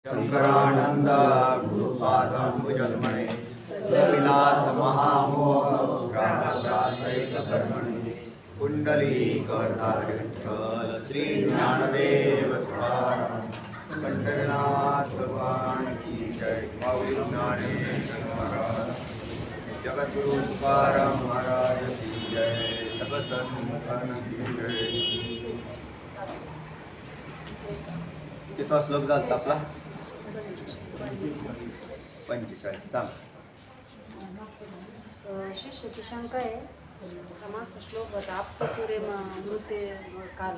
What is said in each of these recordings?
शंकरानंद गुरुपादंबुजन्मने सविलास महामोह ग्राहग्रासैक कर्मणे कुंडलीकधारी विठ्ठल श्री ज्ञानदेव तुकाराम पंढरीनाथ भगवान की जय। माऊली ज्ञानेश्वर महाराज जगद्गुरु तुकाराम महाराज की जय। तपसंतन की जय। किती श्लोक झाला आपला? 45 सांग। शिष्याची शंका आहे, मागचा श्लोक होता आपसूरे मृते काल,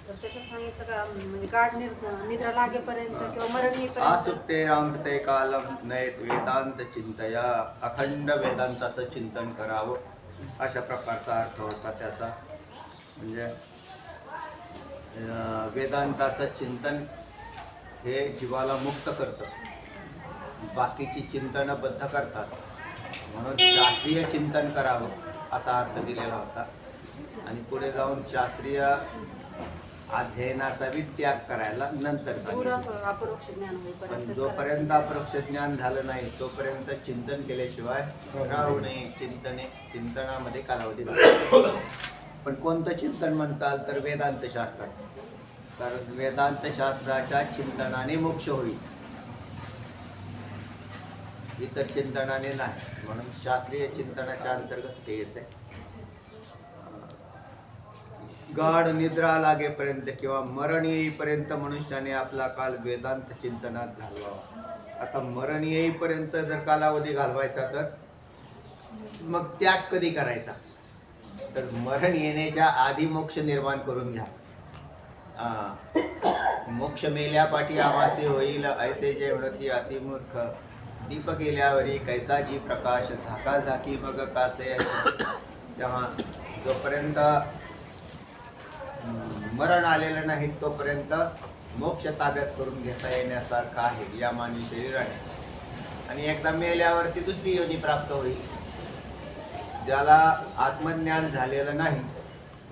तर त्याच्यात सांगितलं का म्हणजे गाढ निद्रा लागेपर्यंत किंवा मरण येईपर्यंत आसुप्ते अमृते कालम नयत वेदांत चिंतया, अखंड वेदांताचं चिंतन करावं अशा प्रकारचा अर्थ होता त्याचा। म्हणजे वेदांताचं चिंतन हे जीवाला मुक्त करतं, बाकीची चिंतनं बद्ध करतात, म्हणून शास्त्रीय चिंतन करावं असा अर्थ दिलेला होता। आणि पुढे जाऊन शास्त्रीय अध्ययनाचा त्याग करायला नंतर सांगितलं। अपरोक्ष ज्ञान होईपर्यंत, पण जोपर्यंत अपरोक्ष ज्ञान झालं नाही तोपर्यंत चिंतन केल्याशिवाय राहू नये। चिंतनामध्ये कालावधी पण कोणतं चिंतन म्हणताल तर वेदांत शास्त्राचं, कारण वेदांत शास्त्राच्या चिंतनाने मोक्ष होईल, इतर चिंतनाने नाही, म्हणून शास्त्रीय चिंतनाच्या अंतर्गत ते येते। गाढ निद्रा लागेपर्यंत किंवा मरण येईपर्यंत मनुष्याने आपला काल वेदांत चिंतनात घालवावा। आता मरण येईपर्यंत जर कालावधी घालवायचा तर मग त्याग कधी करायचा? तर मरण येण्याच्या आधी मोक्ष निर्माण करून घ्या। मोक्ष मेल्यापाठी आवासे होईल ऐसे जे म्हणती अतिमूर्ख, दीप गेल्यावरी कैसा जी प्रकाश, झाका झाकी मग कासे। तेव्हा जोपर्यंत मरण आलेलं नाही तोपर्यंत मोक्ष ताब्यात करून घेता येण्यासारखं आहे या मानवी शरीराने। आणि एकदा मेल्यावरती दुसरी योनी प्राप्त होईल। ज्याला आत्मज्ञान झालेलं नाही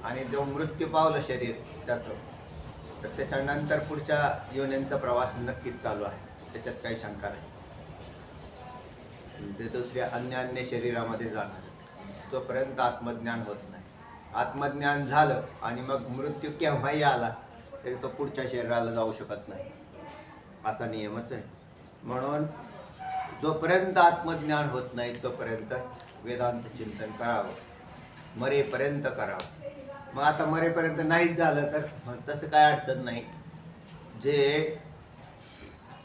आणि जो मृत्यू पावलं शरीर त्याचं, तर त्याच्यानंतर पुढच्या योनींचा प्रवास नक्कीच चालू आहे, त्याच्यात काही शंका नाही। ते दुसऱ्या अन्य शरीरामध्ये जाणार तोपर्यंत आत्मज्ञान होत नाही। आत्मज्ञान झालं आणि मग मृत्यू केव्हाही आला तरी तो पुढच्या शरीराला जाऊ शकत नाही, असा नियमच आहे। म्हणून जोपर्यंत आत्मज्ञान होत नाही तोपर्यंत वेदांत चिंतन करावं, मरेपर्यंत करावं। मग आता मरेपर्यंत नाहीच झालं तर मग तसं काय अडचण नाही।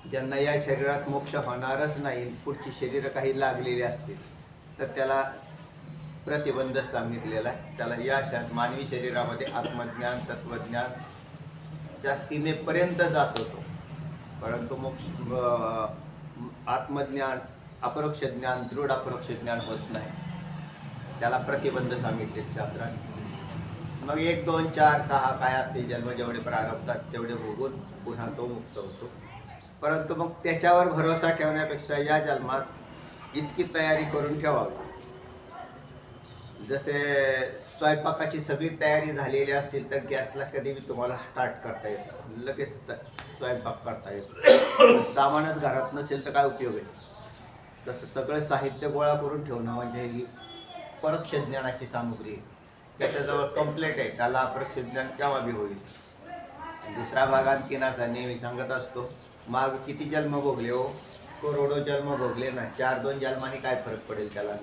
ज्यांना या शरीरात मोक्ष होणारच नाही, पुढची शरीरं काही लागलेली असतील तर त्याला प्रतिबंध सांगितलेला आहे। त्याला या मानवी शरीरामध्ये आत्मज्ञान तत्वज्ञानच्या सीमेपर्यंत जात होतो, परंतु मोक्ष आत्मज्ञान अपरोक्ष ज्ञान दृढ अपरोक्ष ज्ञान होत नाही, त्याला प्रतिबंध सांगितले शास्त्राने। मग 1 2 4 6 काय असते जन्म जेवढे प्रारब्धात तेवढे भोगून पुन्हा तो मुक्त होतो। परंतु मग त्याच्यावर भरोसा ठेवण्यापेक्षा या जन्मात इतकी तयारी करून ठेवावी, जसे स्वयंपाकाची सगळी तयारी झालेली असतील तर गॅसला कधी बी तुम्हाला स्टार्ट करता येतं, लगेच स्वयंपाक करता येतो। सामानच घरात नसेल तर काय उपयोग आहे? तसं सगळं साहित्य गोळा करून ठेवणं म्हणजे ही परोक्ष ज्ञानाची सामुग्री, त्याच्याजवळ कंप्लीट आहे, त्याला अपरोक्ष ज्ञान केव्हा बी होईल। दुसरा भाग आणखीन असा नेहमी सांगत असतो, माग किती जन्म भोगले हो, करोडो जन्म भोगले ना, 4-2 जन्मांनी काय फरक पडेल त्याला?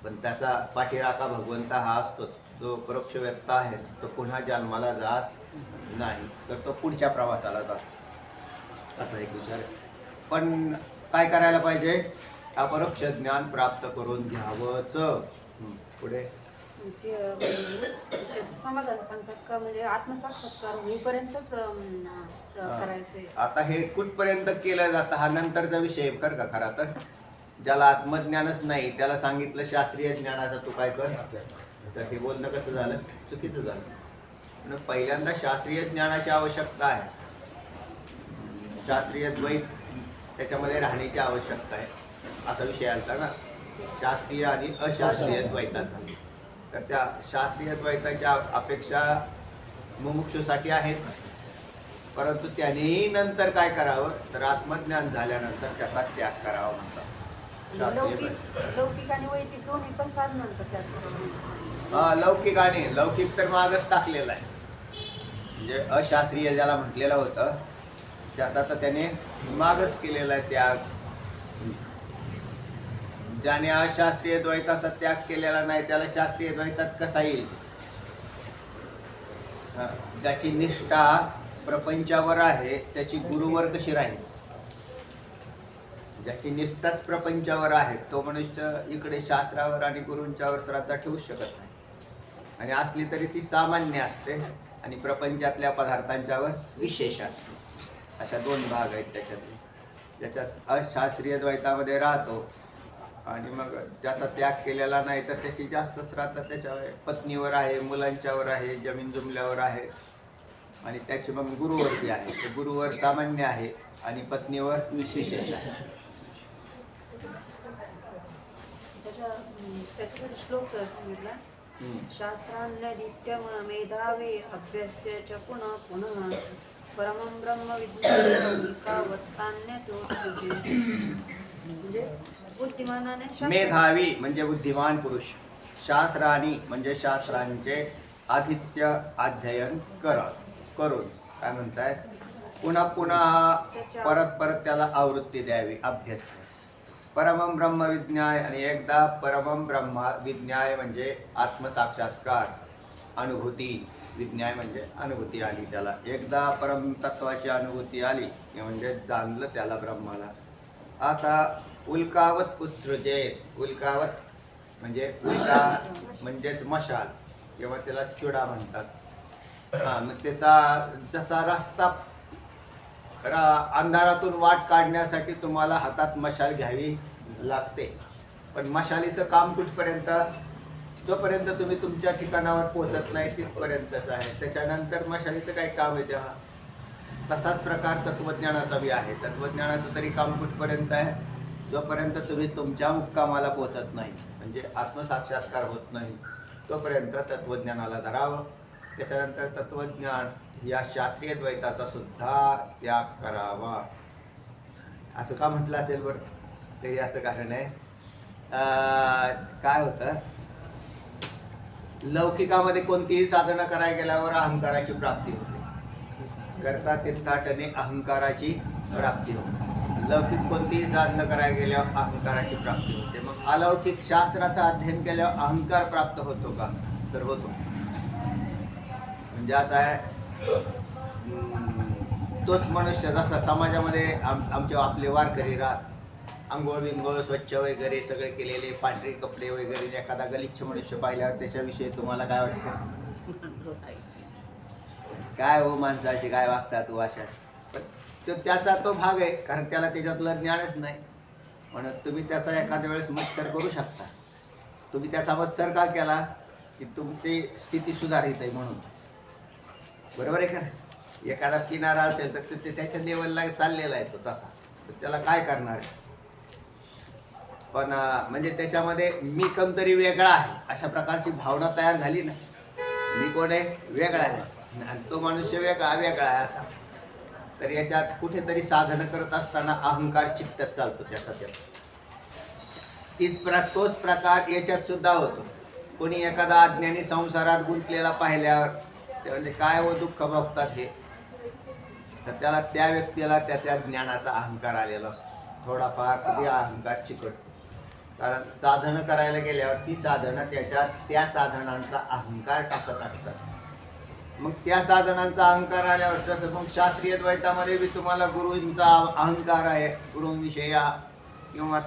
पण त्याचा पाठीराखा भगवंत हा असतोच। जो परोक्ष व्यक्ता आहे तो पुन्हा जन्माला जात नाही, तर तो पुढच्या प्रवासाला जातो, असा एक विचार आहे। पण काय करायला पाहिजे? अपरोक्ष ज्ञान प्राप्त करून घ्यावंच। पुढे समाधान सांगतात का म्हणजे आत्मसाक्षात्कार होईपर्यंतच करायचे? आता हे कुठपर्यंत केलं जातं हा नंतरचा विषय कर का खरा तर। ज्याला आत्मज्ञानच नाही त्याला सांगितलं शास्त्रीय ज्ञानाचं तू काय कर, तर हे बोलणं कसं झालं? चुकीचं झालं। पण पहिल्यांदा शास्त्रीय ज्ञानाची आवश्यकता आहे, शास्त्रीय द्वैत त्याच्यामध्ये राहण्याची आवश्यकता आहे, असा विषय आलता ना, शास्त्रीय आणि अशास्त्रीय द्वैताचा। तर त्या शास्त्रीय द्वैताच्या अपेक्षा मुमुक्षूसाठी आहेच, परंतु त्यानेही नंतर काय करावं तर आत्मज्ञान झाल्यानंतर त्याचा त्याग करावा म्हणतात शास्त्रीय लौकिक आणि वैदिक दोन्ही पण साधनांचा त्याग करावा. लौकिक आणि लौकिक तर मागच टाकलेला आहे. म्हणजे अशास्त्रीय ज्याला म्हटलेलं होतं त्याचा तर त्याने मागच केलेला आहे त्याग. ज्याने अशास्त्रीय द्वैताचा त्याग केलेला नाही त्याला शास्त्रीय द्वैतात कसा येईल. ज्याची निष्ठा प्रपंचावर आहे त्याची गुरुवर कशी राहील. ज्याची निष्ठाच प्रपंचावर आहे तो मनुष्य इकडे शास्त्रावर आणि गुरूंच्यावर श्रद्धा ठेवू शकत नाही. आणि असली तरी ती सामान्य असते आणि प्रपंचातल्या पदार्थांच्यावर विशेष असते. अशा दोन भाग आहेत त्याच्यातले. ज्याच्यात अशास्त्रीय द्वैतामध्ये राहतो आणि मग ज्याचा त्याग केलेला नाही तर त्याची जास्त श्रद्धा त्याच्यावर पत्नीवर आहे, मुलांच्यावर आहे, जमीन जुमल्यावर आहे आणि त्याची मग गुरुवरती आहे. ते गुरुवर सामान्य आहे आणि पत्नीवर विशेष आहे. त्याचा श्लोक सांगितला शास्त्रान्य नित्यम मेधावे अभ्यास्य च पुनः पुनः परमं ब्रह्म विद्यावत्तान्य तो म्हणजे बुद्धिमानाने मेधावी म्हणजे बुद्धिमान पुरुष, शास्त्राणी म्हणजे शास्त्रांचे आधित्य अध्ययन करून काय म्हणतायत पुन्हा पुन्हा परत परत त्याला आवृत्ती द्यावी, अभ्यास. परमं ब्रह्म विज्ञाय आणि एकदा परमं ब्रह्म विज्ञाय म्हणजे आत्मसाक्षात्कार अनुभूती. विज्ञाय म्हणजे अनुभूती आली त्याला. एकदा परम तत्वाची अनुभूती आली की म्हणजे जाणलं त्याला ब्रह्माला. आता उल्कावत उत्सृजे. उल्कावत म्हणजे उषा म्हणजेच मशाल किंवा त्याला चुडा म्हणतात. मग त्याचा जसा रस्ता अंधारातून वाट काढण्यासाठी तुम्हाला हातात मशाल घ्यावी लागते. पण मशालीचं काम कुठपर्यंत, जोपर्यंत तुम्ही तुमच्या ठिकाणावर पोहोचत नाही तिथपर्यंतच आहे. त्याच्यानंतर मशालीचं काही काम आहे तेव्हा. तसाच प्रकार तत्त्वज्ञानाचा बी आहे. तत्त्वज्ञानाचं तरी काम कुठपर्यंत आहे, जोपर्यंत तुम्ही तुमच्या मुक्कामाला पोहोचत नाही म्हणजे आत्मसाक्षात्कार होत नाही तोपर्यंत तत्त्वज्ञानाला धरावं. त्याच्यानंतर तत्त्वज्ञान या शास्त्रीय द्वैताचा सुद्धा त्याग करावा. असं का म्हटलं असेल बरं, तरी असं कारण आहे. काय होतं लौकिकामध्ये कोणतीही साधना करायला गेल्यावर अहंकाराची प्राप्ती होते. करता तीर्थाटने अहंकाराची प्राप्ती होते. लौकिक कोणतीही साधना करायला गेल्यावर अहंकाराची प्राप्ती होते. मग अलौकिक शास्त्राचं अध्ययन केल्यावर अहंकार प्राप्त होतो का, तर होतो. म्हणजे असं आहे तोच मनुष्य जसा समाजामध्ये आमचे आपले वारकरी राहत, आंघोळ बिंघोळ स्वच्छ वगैरे सगळे केलेले, पांढरे कपडे वगैरे, एखादा गलिच्छ मनुष्य पाहिल्यावर त्याच्याविषयी तुम्हाला काय वाटतं. काय हो माणसाशी काय वागता तू अशा. तो त्याचा तो भाग आहे, कारण त्याला त्याच्यातलं ज्ञानच नाही. म्हणून तुम्ही त्याचा एखाद्या वेळेस मत्सर करू शकता. तुम्ही त्याचा मत्सर का केला की तुमची स्थिती सुधारित आहे म्हणून. बरोबर आहे का. एखादा किनारा असेल तर ते त्याच्या लेवलला चाललेला आहे तो तसा, तर त्याला काय करणार आहे. पण म्हणजे त्याच्यामध्ये मी कोणतरी वेगळा आहे अशा प्रकारची भावना तयार झाली ना. मी कोण आहे, वेगळा आहे आणि तो मनुष्य वेगळा आहे असा. तर याच्यात कुठेतरी साधनं करत असताना अहंकार चिकटत चालतो त्याचा. तोच प्रकार याच्यात सुद्धा होतो. कोणी एखादा अज्ञानी संसारात गुंतलेला पाहिल्यावर ते म्हणजे काय हो दुःख बघतात हे, तर त्याला त्या व्यक्तीला त्याच्या ज्ञानाचा अहंकार आलेला असतो. थोडाफार कधी अहंकार चिकटतो. कारण साधनं करायला गेल्यावर ती साधनं त्याच्यात त्या साधनांचा अहंकार टाकत असतात. मग त्या साधनांचा अहंकार आल्यावर जसं मग शास्त्रीय द्वैतामध्ये बी तुम्हाला गुरूंचा अहंकार आहे, गुरूंविषयी किंवा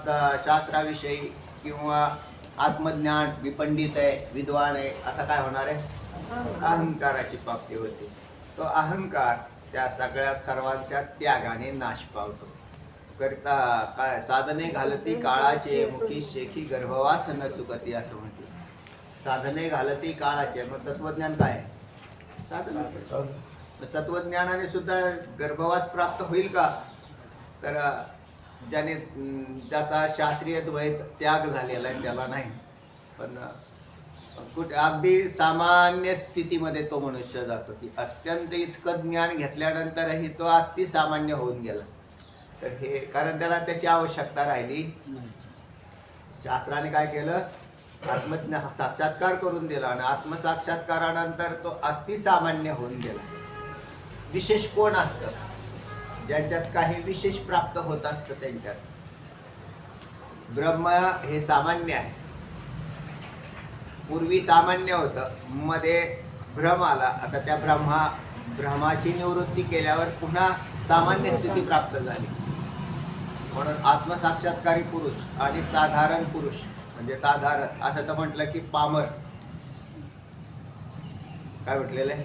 शास्त्राविषयी किंवा आत्मज्ञान विपंडित आहे, विद्वान आहे, असा काय होणार आहे, अहंकाराची प्राप्ती होते. तो अहंकार त्या सगळ्या सर्वांच्या त्यागाने नाश पावतो. करता काय साधने घालती काळाचे मुखी शेखी गर्भवास न चुकती असं म्हणते. साधने घालती काळाचे, मग तत्वज्ञान काय आहे, साधन. तत्वज्ञानाने सुद्धा गर्भवास प्राप्त होईल का, तर ज्याचा शास्त्रीय द्वैत त्याग झालेला आहे त्याला नाही. पण कुठे अगदी सामान्य स्थितीमध्ये तो मनुष्य जातो की अत्यंत इतकं ज्ञान घेतल्यानंतरही तो अतिसामान्य होऊन गेला. तर हे कारण त्याला त्याची आवश्यकता राहिली. शास्त्राने काय केलं, आत्मज्ञ साक्षात्कार करून दिला आणि आत्मसाक्षात्कारानंतर तो अतिसामान्य होऊन गेला. विशेष कोण असतं ज्यांच्यात काही विशेष प्राप्त होत असतं त्यांच्यात. ब्रह्म हे सामान्य आहे. पूर्वी सामान्य होतं, मध्ये भ्रम आला. आता त्या भ्रमाची निवृत्ती केल्यावर पुन्हा सामान्य स्थिती प्राप्त झाली. म्हणून आत्मसाक्षात्कारी पुरुष आणि साधारण पुरुष म्हणजे साधारण असं तर म्हटलं की पामर. काय म्हटलेलं आहे,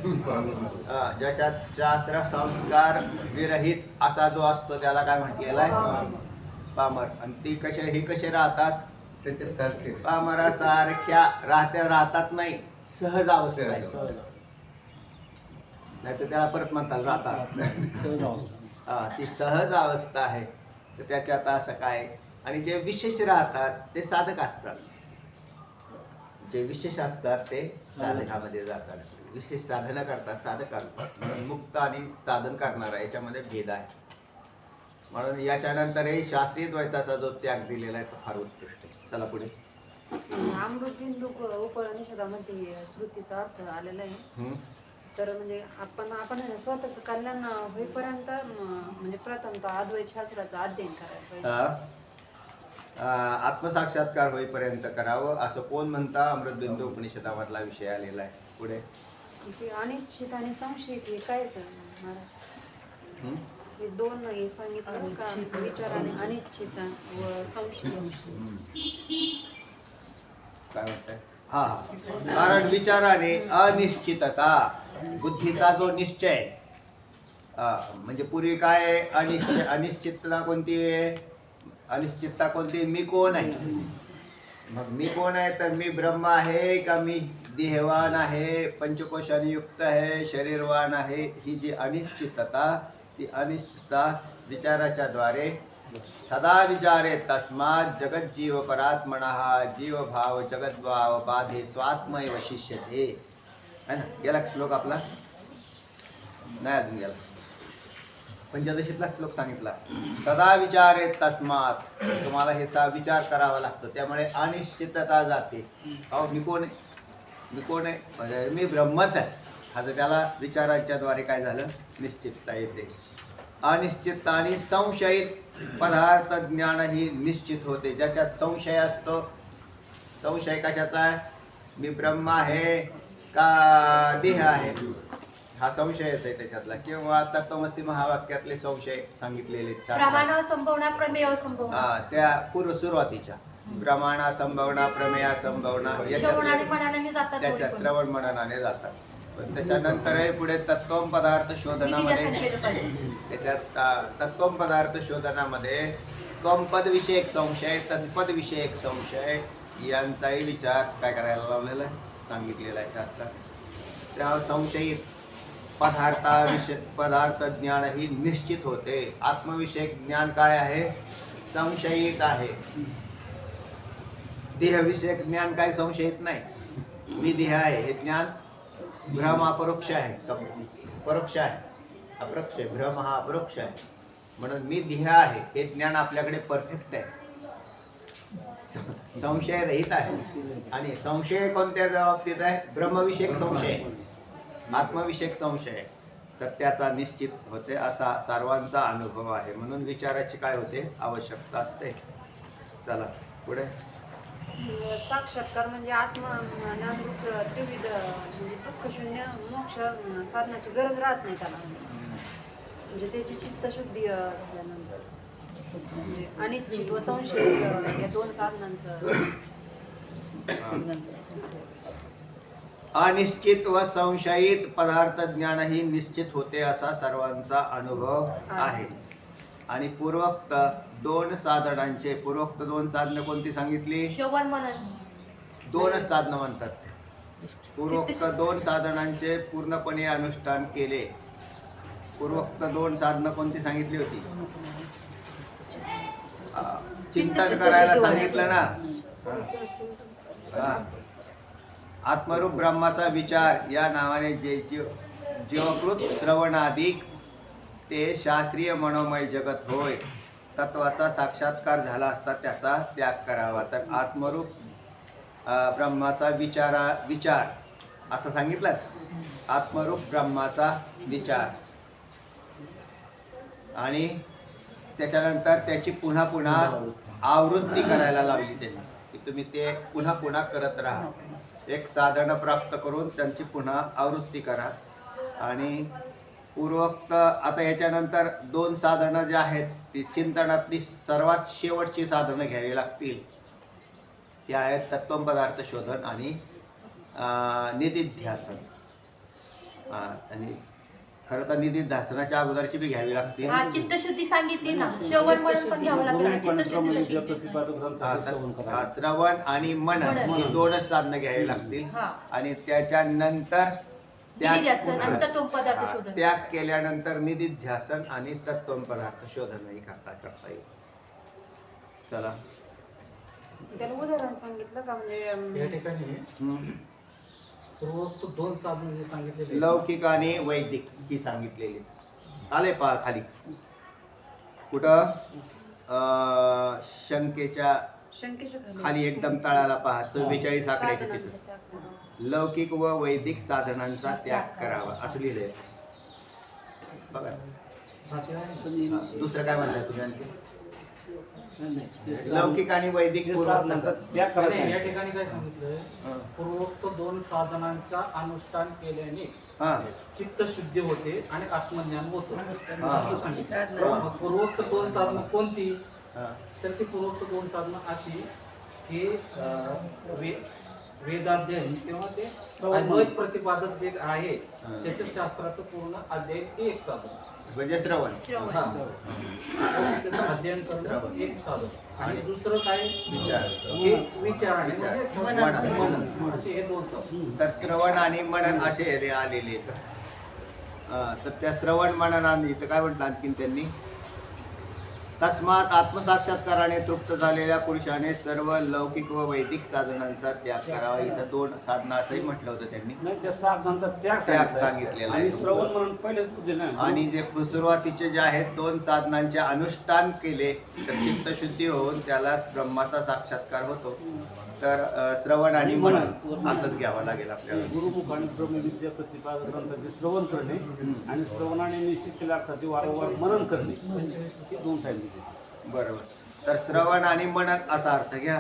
ज्याच्यात शास्त्र संस्कार विरहित असा जो असतो त्याला काय म्हटलेलं आहे, पामर. आणि ती हे कसे राहतात, पामरासारख्या राहतात नाही, सहज अवस्था आहे. नाही तर त्याला परत म्हणतात राहतात. ती सहज अवस्था आहे. तर त्याच्यात असं काय. आणि जे विशेष राहतात ते साधक असतात. जे विशेष असतात ते साधकामध्ये जातात. विशेष साधनं करतात, साधक करतात. म्हणून मुक्त आणि साधन करणारा याच्यामध्ये भेद आहे. म्हणून याच्यानंतरही शास्त्रीय द्वैताचा जो त्याग दिलेला आहे तो फार उत्कृष्ट आहे. चला पुढे. अमृत बिंदू उपनिषदामध्ये श्रुतीचा अर्थ आलेला आहे. तर म्हणजे आपण स्वतःच कल्याण होईपर्यंत म्हणजे प्रथमतः अद्वैत शास्त्राचं अध्ययन करायला पाहिजे. आत्मसाक्षात्कार होईपर्यंत करावं असं कोण म्हणता. अमृतबिंदू उपनिषदामधला विषय आलेला आहे. पुढे अनिश्चित आणि संशय हे काय सर, हे दोन हे सांगितलं का, विचाराने अनिश्चित व संशय. काय म्हणताय. कारण विचाराने अनिश्चितता, बुद्धीचा जो निश्चय, म्हणजे पूर्वी काय अनिश्चितता कोणती आहे, अनिश्चितता कोणती, मी कोण आहे. मग मी कोण आहे तर मी ब्रह्म आहे का मी देहवान आहे, पंचकोशाने युक्त आहे, शरीरवान आहे. ही जी अनिश्चितता, ती अनिश्चितता विचाराच्या द्वारे सदा विचारे तस्मात् जगज्जीव परात्मनः जीव भाव जगद्भाव बाधे स्वात्मैव शिष्यते. है ना. गेला श्लोक आपला नाही अजून गेला. पंचदशीतला श्लोक सांगितला. सदा विचारे तस्मात्, तुम्हाला ह्याचा विचार करावा लागतो. त्यामुळे अनिश्चितता जाते. अहो मी कोण आहे, मी कोण आहे म्हणजे मी ब्रह्मच आहे. असं त्याला विचारांच्याद्वारे काय झालं, निश्चितता येते. अनिश्चितता आणि संशयित पदार्थ ज्ञान ही निश्चित होते. ज्याच्यात संशय असतो, संशय कशाचा आहे, मी ब्रह्म आहे का देह आहे, हा संशयच आहे त्याच्यातला. किंवा तत्वमसी महावाक्यातले संशय सांगितलेले प्रमाण संभवना प्रमेय संभवना, त्या पूर्व सुरुवातीच्या प्रमाणा संभवना प्रमेया संभवना त्याच्या श्रवण मननाने जातात. पण त्याच्यानंतरही पुढे तत्वम पदार्थ शोधनामध्ये, त्याच्यात तत्वम पदार्थ शोधनामध्ये त्वमपद विषयक संशय, तत्पद विषयक संशय यांचाही विचार काय करायला लावलेला आहे, सांगितलेला आहे शास्त्रात. त्या संशयित पदार्थ ज्ञान ही निश्चित होते. आत्मविषयक ज्ञान काय आहे, संशयित आहे. देहविषयक ज्ञान काय संशयित नाही. मी देह आहे हे ज्ञान भ्रम अपरोक्ष आहे, परोक्ष आहे, अपरोक्ष आहे. भ्रम हा अपरोक्ष आहे. म्हणून मी देह आहे हे ज्ञान आपल्याकडे परफेक्ट आहे, संशय रहित आहे. आणि संशय कोणत्या बाबतीत आहे, ब्रह्मविषयक संशय, आत्मविषयक संशय, तर त्याचा निश्चित होते असा सर्वांचा अनुभव आहे. म्हणून विचाराची काय होते, आवश्यकता असते. चला पुढे. साक्षात्कार म्हणजे ज्ञानरूप त्रिविध म्हणजे दुःखशून्य मोक्ष साधनाची गरज राहत नाही त्याला. म्हणजे त्याची चित्तशुद्धी झाल्यानंतर म्हणजे अनिश्चित व संशय या दोन साधनांचं. अनिश्चित व संशयित पदार्थ ज्ञान ही निश्चित होते असा सर्वांचा अनुभव आहे. आणि पूर्वोक्त दोन साधनांचे, पूर्वोक्त दोन साधनं कोणती सांगितली, शोभन मनन, दोनच साधनं म्हणतात. पूर्वोक्त दोन साधनांचे पूर्णपणे अनुष्ठान केले. पूर्वोक्त दोन साधनं कोणती सांगितली होती, चिंतन करायला सांगितलं ना. आत्मरूप ब्रह्माचा विचार या नावाने जीवकृत श्रवणाधिक ते शास्त्रीय मनोमय जगत होय. तत्वाचा साक्षात्कार झाला असता त्याचा त्याग करावा. तर आत्मरूप ब्रह्माचा विचार असं सांगितलं. आत्मरूप ब्रह्माचा विचार आणि त्याच्यानंतर त्याची पुन्हा पुन्हा आवृत्ती करायला लावली त्यांनी की तुम्ही ते पुन्हा पुन्हा करत राहा. एक साधनं प्राप्त करून त्यांची पुन्हा आवृत्ती करा. आणि पूर्वोक्त आता याच्यानंतर 2 साधनं जी आहेत ती चिंतनातली सर्वात शेवटची साधनं घ्यावी लागतील. ती आहेत तत्त्व पदार्थ शोधन आणि निधिध्यासन. आणि खरं तर निधिध्यासनाच्या अगोदरची बी घ्यावी लागतील. हा चित्तशुद्धी सांगितली ना, श्रवण मनन पण घ्यावं लागतं. चित्तशुद्धी श्रवण आणि मनन ही 2च साधनं घ्यावी लागतील. हा. आणि त्याच्यानंतर निधिध्यासन आणि तत्व पदार्थ शोधन. त्याग केल्यानंतर निधिध्यासन आणि तत्व पदार्थ शोधनही करता येईल. चला त्याला उदाहरण सांगितलं का म्हणजे या ठिकाणी पूर्वोक्त 2 साधनं जे सांगितलेले आहेत, लौकिक आणि वैदिक ही सांगितलेली आले पहा खाली कुठं शंकेच्या शंकेच्या खाली एकदम तळाला पहा 44 आकड्याच्या साधनांचा तिथं त्याग करावा. लौकिक व वैदिक साधनांचा त्याग करावा असं लिहिलंय बघा. बाकी आहे. हा, दुसरं काय म्हणताय तुम्ही आणखी? लौकिक आणि वैदिक पूर्वोक्त नाही, या ठिकाणी काय सांगितलंय, पूर्वोक्त 2 साधनांचा अनुष्ठान केल्याने हा चित्तशुद्धी होते आणि आत्मज्ञान होतं हा. असं सांगितलं. मग पूर्वोक्त 2 साधनं कोणती? हा तर ती पूर्वोक्त 2 साधनं अशी की वेदाध्ययन किंवा ते अद्वैत प्रतिपादक जे आहे त्याच्या शास्त्राचं पूर्ण अध्ययन हे एक साधन. म्हणजे श्रवण हा. त्याचं अध्ययन करणं एक साधन आणि दुसरं काय विचार हे विचाराने म्हणजे मनन. मनन असे हे 2 साधन. तर श्रवण आणि मनन असे हे आलेले आहेत. तर त्या श्रवण मननाने इथं काय म्हटलं आणखीन त्यांनी, तस्मात आत्मसाक्षात्काराने तृप्त झालेल्या पुरुषाने सर्व लौकिक व वैदिक साधनांचा त्याग करावा. इथं 2 साधना असंही म्हटलं होतं त्यांनी. त्याग सांगितलेला आहे. श्रवण म्हणून पहिलेच बुद्धी नाही. आणि जे सुरुवातीचे जे आहेत 2 साधनांचे अनुष्ठान केले तर चित्तशुद्धी होऊन त्याला ब्रह्माचा साक्षात्कार होतो. तर श्रवण आणि मनन असंच घ्यावं लागेल आपल्याला. गुरुमुख आणि ब्रह्मविद्या प्रतिपादक ग्रंथाचे श्रवण करणे आणि श्रवणाने निश्चित केल्या अर्थाचे वारंवार मनन करणे हे 2 सांगितले. बरोबर. तर श्रवण आणि मनन असा अर्थ घ्या.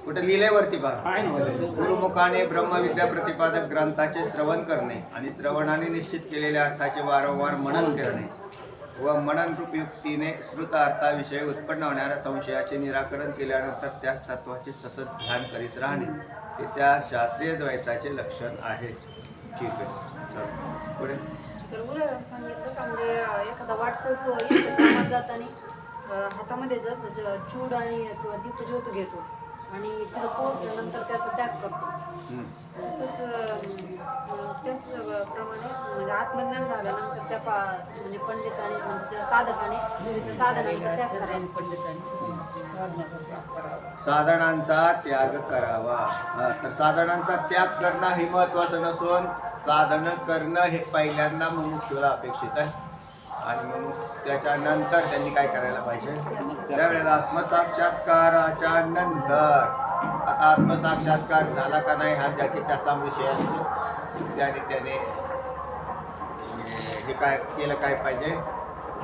कुठे लिहिलंय वरती पहा, काय नव्हते गुरुमुखाने ब्रह्मविद्या प्रतिपादक ग्रंथाचे श्रवण करणे आणि श्रवणाने निश्चित केलेल्या अर्थाचे वारंवार मनन करणे व मननरूप युक्तीने श्रुत अर्थाविषयी उत्पन्न होणाऱ्या संशयाचे निराकरण केल्यानंतर त्याच तत्वाचे सतत ध्यान करीत राहणे हे त्या शास्त्रीय द्वैताचे लक्षण आहे. ठीक आहे, चला पुढे. तर उदाहरण सांगितलं का म्हणजे एखादा व्हॉट्सअप येतो कामात जाताना हातामध्ये जसं चूड आणि किंवा दीपज्योत घेतो आणि तिथं पोहोचल्यानंतर त्याचा त्याग करतो. तसंच त्याचप्रमाणे म्हणजे आत्मज्ञान झाल्यानंतर त्या म्हणजे पंडिताने म्हणजे त्या साधकाने त्या साधनांचा त्याग करावा. साधनांचा त्याग करावा. तर साधनांचा त्याग करणं हे महत्त्वाचं नसून साधनं करणं हे पहिल्यांदा मुमुक्षूला अपेक्षित आहे. आणि मग त्याच्यानंतर त्यांनी काय करायला पाहिजे, त्यावेळेला आत्मसाक्षात्काराच्या नंतर आता आत्मसाक्षात्कार झाला का नाही हा त्याचा विषय असतो. त्याने हे काय केलं काय पाहिजे,